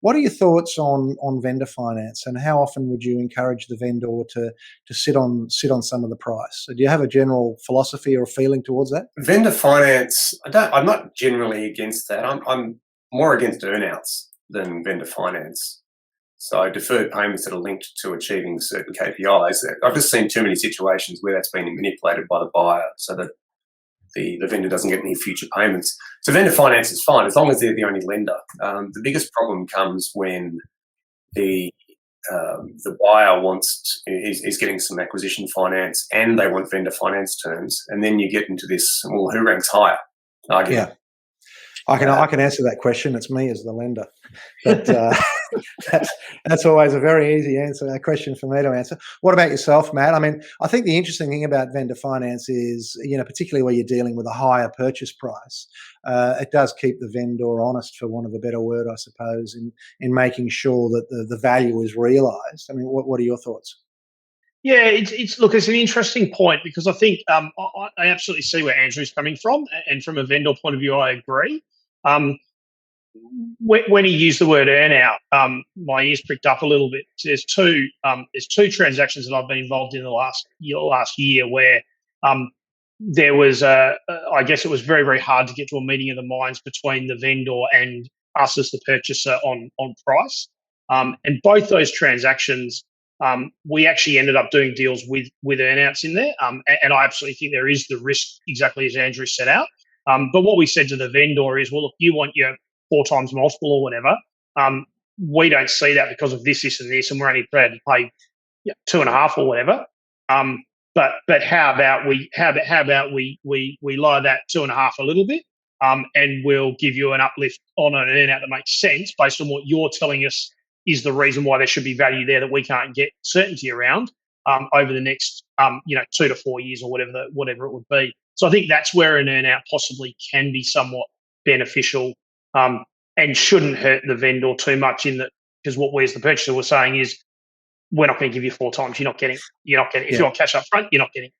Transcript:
What are your thoughts on vendor finance, and how often would you encourage the vendor to sit on some of the price? So do you have a general philosophy or feeling towards that? Vendor finance, I'm not generally against that. I'm more against earnouts than vendor finance. So deferred payments that are linked to achieving certain KPIs. I've just seen too many situations where that's been manipulated by the buyer so that the vendor doesn't get any future payments. So vendor finance is fine as long as they're the only lender. The biggest problem comes when the buyer is getting some acquisition finance and they want vendor finance terms, and then you get into this, well, who ranks higher argument. Yeah. I can answer that question. It's me as the lender, but that's always a very easy question for me to answer. What about yourself, Matt? I mean, I think the interesting thing about vendor finance is, particularly where you're dealing with a higher purchase price, it does keep the vendor honest, for want of a better word, I suppose, in making sure that the value is realised. I mean, what are your thoughts? Yeah, it's an interesting point, because I think I absolutely see where Andrew's coming from, and from a vendor point of view, I agree. When he used the word earnout, my ears pricked up a little bit. There's two transactions that I've been involved in the last year where there was I guess it was very, very hard to get to a meeting of the minds between the vendor and us as the purchaser on price. And both those transactions, we actually ended up doing deals with earnouts in there. And I absolutely think there is the risk, exactly as Andrew set out. But what we said to the vendor is, well, look, you want your 4 times multiple or whatever. We don't see that because of this, and this, and we're only prepared to pay 2.5 or whatever. But how about we lower that 2.5 a little bit, and we'll give you an uplift on an earnout that makes sense based on what you're telling us is the reason why there should be value there that we can't get certainty around over the next 2 to 4 years or whatever it would be. So I think that's where an earnout possibly can be somewhat beneficial, and shouldn't hurt the vendor too much, because what we as the purchaser were saying is, we're not going to give you 4 times. You're not getting. If you want cash up front, you're not getting.